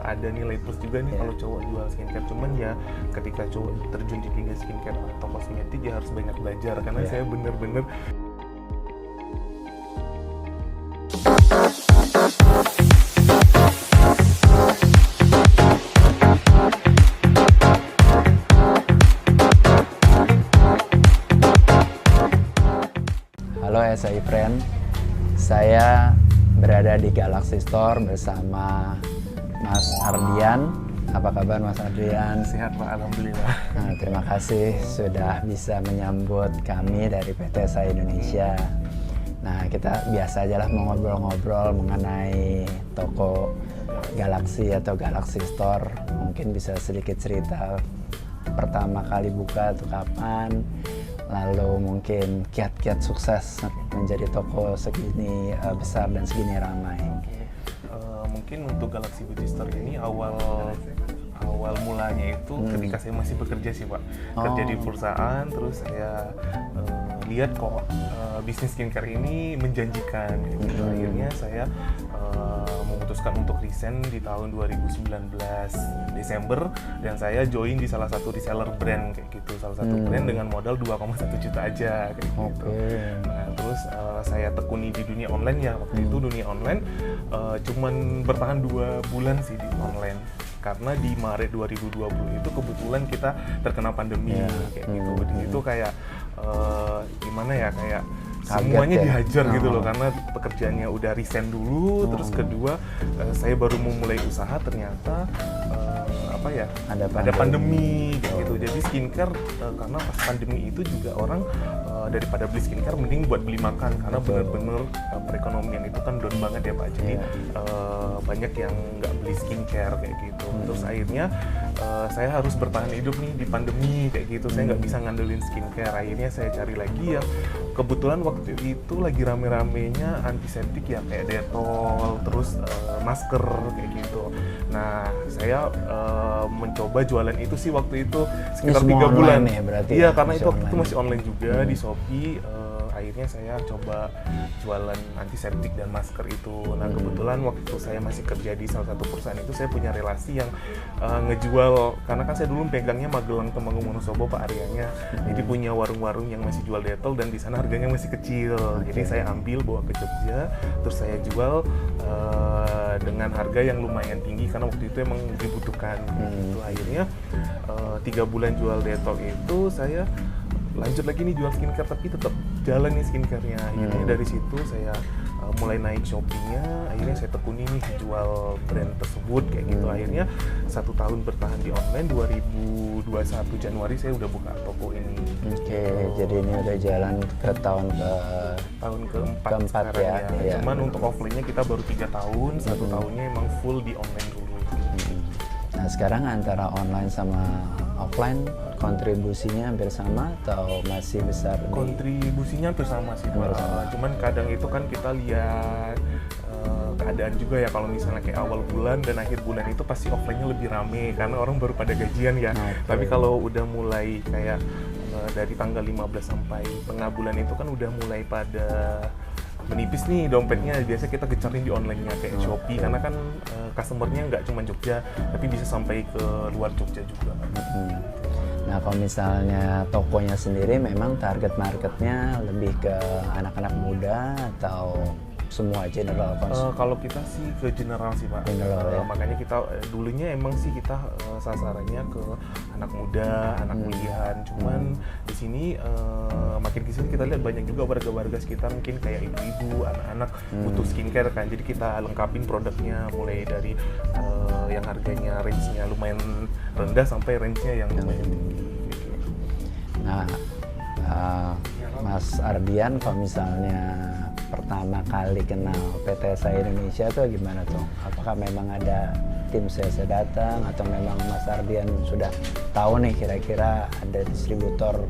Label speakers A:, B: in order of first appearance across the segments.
A: ada nilai plus juga nih kalau cowok jual skincare. Cuman ya ketika cowok terjun di dunia skincare atau kosmetik ya harus banyak belajar karena saya bener-bener
B: Halo SAI Friend, saya berada di Galaxy Store bersama Mas Ardian. Apa kabar Mas Ardian?
A: sehat Pak, alhamdulillah.
B: Nah, terima kasih sudah bisa menyambut kami dari PT SAI Indonesia. Nah, kita biasa aja lah mengobrol-ngobrol mengenai toko Galaxy atau Galaxy Store. Mungkin bisa sedikit cerita pertama kali buka itu kapan, lalu mungkin kiat-kiat sukses menjadi toko segini besar dan segini ramai.
A: Mungkin untuk Galaxy Beauty Store ini awal mulanya itu ketika saya masih bekerja sih Pak, kerja di perusahaan, terus saya lihat kok bisnis skincare ini menjanjikan gitu. Akhirnya saya memutuskan untuk resign di tahun 2019 Desember dan saya join di salah satu reseller brand kayak gitu, salah satu brand dengan modal 2,1 juta aja kayak gitu. Nah terus saya tekuni di dunia online ya, waktu itu dunia online cuman bertahan 2 bulan sih di online karena di Maret 2020 itu kebetulan kita terkena pandemi kayak gitu. Di situ kayak gimana ya, kayak semuanya dihajar gitu loh karena pekerjaannya udah resign dulu, terus kedua saya baru memulai usaha ternyata ada pandemi kayak gitu. Jadi skincare karena pas pandemi itu juga orang daripada beli skincare mending buat beli makan karena bener-bener perekonomian itu kan down banget ya Pak. Jadi banyak yang nggak beli skincare kayak gitu. Terus akhirnya saya harus bertahan hidup nih di pandemi kayak gitu. Saya nggak bisa ngandelin skincare. Akhirnya saya cari lagi yang kebetulan waktu itu lagi rame-ramenya antiseptik ya, kayak Dettol, terus masker kayak gitu. Nah saya mencoba jualan itu sih waktu itu sekitar 3 bulan.
B: Ya, berarti
A: iya karena itu waktu itu masih online juga di Shopee. Akhirnya saya coba jualan antiseptik dan masker itu. Nah kebetulan waktu itu saya masih kerja di salah satu perusahaan itu, saya punya relasi yang ngejual, karena kan saya dulu pegangnya Magelang Temanggung Wonosobo Pak areanya. Jadi punya warung-warung yang masih jual Dettol dan di sana harganya masih kecil. Jadi saya ambil bawa ke Jogja, terus saya jual dengan harga yang lumayan tinggi karena waktu itu emang dibutuhkan. Gitu. Akhirnya 3 bulan jual Dettol itu saya lanjut lagi nih jual skincare, tapi tetap jalan nih skincare-nya. Akhirnya dari situ saya mulai naik Shopee-nya, akhirnya saya tekuni nih jual brand tersebut kayak gitu. Akhirnya 1 tahun bertahan di online, 2021 Januari saya udah buka toko ini.
B: Jadi ini udah jalan ke tahun
A: keempat sekarang ya. Cuman untuk offline-nya kita baru 3 tahun, 1 tahunnya emang full di online dulu.
B: Nah sekarang antara online sama offline kontribusinya hampir sama atau masih besar?
A: Kontribusinya hampir sama sih Pak. Cuman kadang itu kan kita lihat keadaan juga ya, kalau misalnya kayak awal bulan dan akhir bulan itu pasti offline-nya lebih rame karena orang baru pada gajian ya. Tapi kalau udah mulai kayak dari tanggal 15 sampai tengah bulan itu kan udah mulai pada menipis nih dompetnya. Biasa kita gecarin di online-nya kayak Shopee karena kan customer-nya nggak cuma Jogja tapi bisa sampai ke luar Jogja juga.
B: Nah kalau misalnya tokonya sendiri memang target marketnya lebih ke anak-anak muda atau semua general consumer?
A: Kalau kita sih ke general sih Pak. Makanya kita dulunya emang sih kita sasarannya ke anak muda, anak kuliahan. Cuman di sini makin kesini kita lihat banyak juga warga-warga sekitar mungkin kayak ibu-ibu, anak-anak butuh skincare kan. Jadi kita lengkapin produknya mulai dari yang harganya range-nya lumayan rendah sampai range-nya yang lumayan tinggi.
B: Nah, Mas Ardian kalau misalnya pertama kali kenal PT SAI Indonesia tuh gimana tuh? Apakah memang ada tim sales datang atau memang Mas Ardian sudah tahu nih kira-kira ada distributor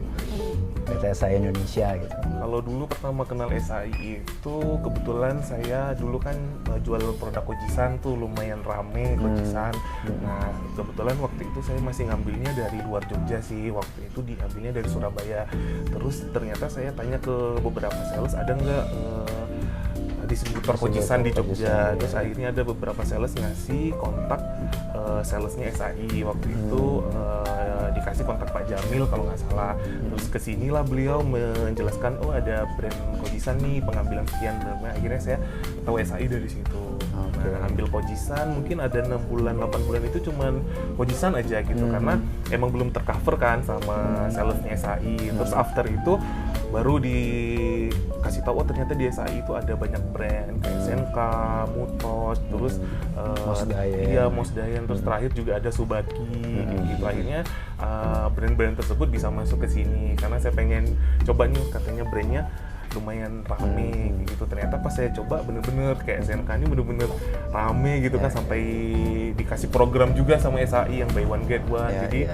B: PT SAI Indonesia gitu?
A: Kalau dulu pertama kenal SAI itu kebetulan saya dulu kan jual produk Kojisan tuh lumayan rame Kojisan. Nah kebetulan waktu itu saya masih ngambilnya dari luar Jogja sih, waktu itu diambilnya dari Surabaya. Terus ternyata saya tanya ke beberapa sales ada nggak distributor Kojisan di Jogja. Terus akhirnya ada beberapa sales ngasih kontak salesnya SAI waktu itu, dikasih kontak Pak Jamil kalau nggak salah. Terus kesinilah beliau menjelaskan, oh ada brand Kojisan nih, pengambilan sekian, dan akhirnya saya tahu SAI dari situ. Nah, ambil Kojisan mungkin ada 6 bulan 8 bulan itu cuman Kojisan aja gitu, karena emang belum tercover kan sama salesnya SAI. Terus after itu baru dikasih tahu, oh ternyata di SAI itu ada banyak brand kayak Senka, Mutos, terus Mosdayan, terus terakhir juga ada Subaki gitu. Akhirnya brand-brand tersebut bisa masuk ke sini karena saya pengen coba nih, katanya brandnya lumayan rame gitu. Ternyata pas saya coba bener-bener kayak SNK ini bener-bener rame gitu kan, sampai dikasih program juga sama SAI yang buy one get one. Jadi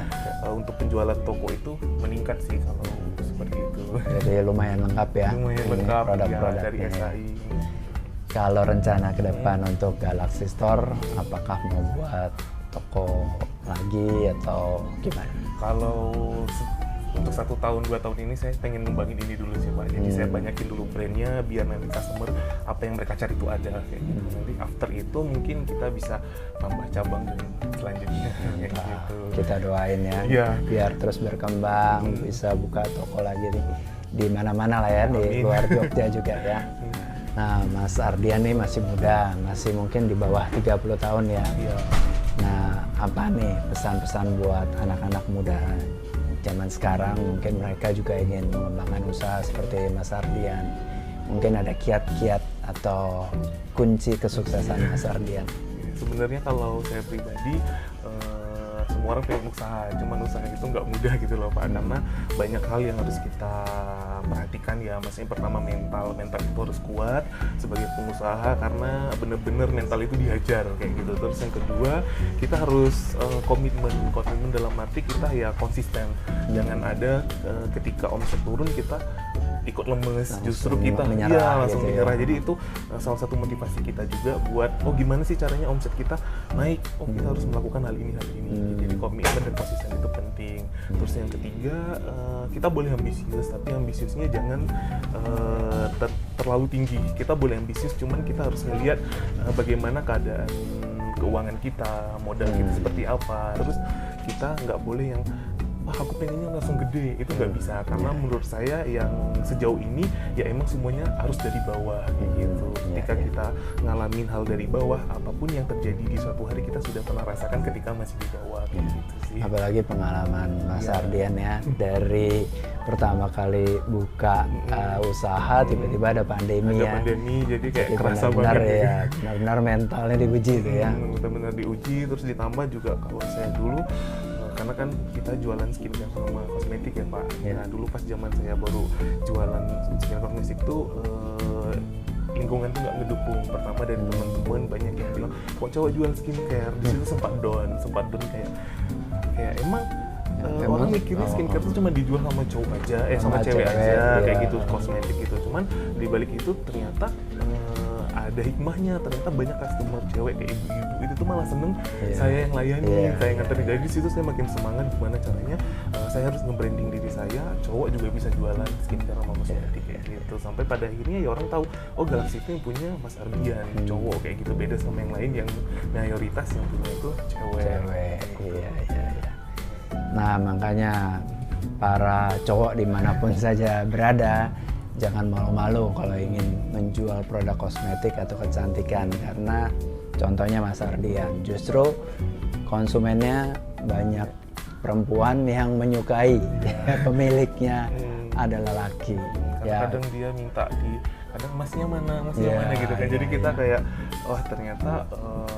A: untuk penjualan toko itu meningkat sih kalau seperti itu.
B: Jadi lumayan lengkap ya.
A: Lumayan lengkap
B: produk-produk
A: dari SAI.
B: Kalau rencana ke depan untuk Galaxy Store, apakah mau buat toko lagi atau gimana?
A: Kalau untuk 1 tahun 2 tahun ini saya pengen ngembangin ini dulu sih Pak. Jadi saya banyakin dulu brandnya biar nanti customer apa yang mereka cari itu ada kayak gitu. Nanti after itu mungkin kita bisa tambah cabang dan selanjutnya kayak gitu.
B: Kita doain ya, biar terus berkembang, bisa buka toko lagi di mana-mana lah ya, di luar Jogja juga ya. Nah, Mas Ardian nih masih muda, masih mungkin di bawah 30 tahun ya. Nah, apa nih pesan-pesan buat anak-anak muda zaman sekarang? Mungkin mereka juga ingin mengembangkan usaha seperti Mas Ardian. Mungkin ada kiat-kiat atau kunci kesuksesan Mas Ardian?
A: Sebenarnya kalau saya pribadi, semua orang pengen usaha, cuman usaha itu nggak mudah gitu loh Pak, karena banyak hal yang harus kita perhatikan ya. Maksudnya pertama mental itu harus kuat sebagai pengusaha karena bener-bener mental itu dihajar kayak gitu. Terus yang kedua, kita harus komitmen dalam arti kita ya konsisten. Jangan ada ketika omset turun kita ikut lemes, justru kita langsung menyerah. Jadi itu salah satu motivasi kita juga buat gimana sih caranya omset kita naik, kita harus melakukan hal ini. Jadi komitmen dan konsisten itu penting. Terus yang ketiga, kita boleh ambisius, tapi ambisiusnya jangan terlalu tinggi. Kita boleh ambisius, cuman kita harus melihat bagaimana keadaan keuangan kita, modal kita seperti apa. Terus kita nggak boleh yang aku pengennya langsung gede, itu nggak bisa. Karena menurut saya yang sejauh ini ya emang semuanya harus dari bawah kayak gitu. Ketika kita ngalamin hal dari bawah, apapun yang terjadi di suatu hari kita sudah pernah rasakan ketika masih di bawah kayak gitu sih.
B: Apalagi pengalaman Mas Ardian ya, dari pertama kali buka usaha tiba-tiba ada pandemi
A: ya. Ada pandemi, jadi kayak kerasa
B: benar-benar
A: banget
B: ya, benar-benar mentalnya diuji itu ya.
A: Benar-benar diuji, terus ditambah juga kalau saya dulu karena kan kita jualan skincare sama kosmetik ya Pak. Nah dulu pas zaman saya baru jualan skincare kosmetik tuh lingkungan tuh nggak ngedukung. Pertama dari teman-teman banyak yang bilang kok cowok jual skincare. Di situ sempat down kayak emang orang mikirnya skincare tuh cuma dijual sama cowok aja, sama cewek aja kayak gitu, kosmetik gitu. Cuman di balik itu ternyata ada hikmahnya. Ternyata banyak customer cewek kayak ibu-ibu itu tuh malah seneng saya yang layani, saya yang nganterin. Dari situ saya makin semangat gimana caranya saya harus nge-branding diri saya, cowok juga bisa jualan skincare sama kosmetik kayak gitu. Sampai pada akhirnya ya orang tahu, oh Galaxy itu yang punya Mas Ardian, cowok kayak gitu. Beda sama yang lain yang mayoritas yang punya itu cewek.
B: Iya. Nah makanya para cowok dimanapun saja berada, jangan malu-malu kalau ingin menjual produk kosmetik atau kecantikan, karena contohnya Mas Ardian, justru konsumennya banyak perempuan yang menyukai pemiliknya adalah laki.
A: Kadang dia minta kadang masnya mana gitu kan. Jadi kita kayak ternyata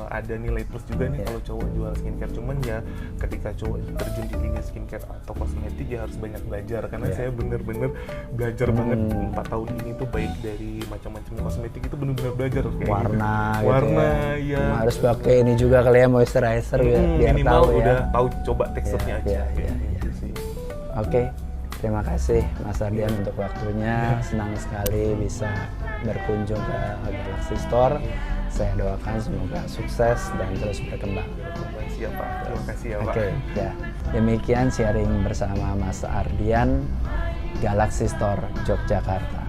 A: ada nilai plus juga nih kalau cowok jual skincare. Cuman ya ketika cowok terjun di dunia skincare atau kosmetik ya harus banyak belajar, karena saya bener-bener belajar banget 4 tahun ini tuh, baik dari macam-macam kosmetik itu bener-bener belajar kayak
B: warna
A: gitu ya.
B: Harus pakai ini juga kali ya, moisturizer biar
A: minimal
B: tahu
A: udah tahu coba teksturnya aja.
B: Oke. Terima kasih Mas Ardian untuk waktunya. Senang sekali bisa berkunjung ke Galaxy Store. Saya doakan semoga sukses dan terus berkembang.
A: Siap Pak, terima kasih ya Pak.
B: Oke, ya. Demikian sharing bersama Mas Ardian, Galaxy Store Yogyakarta.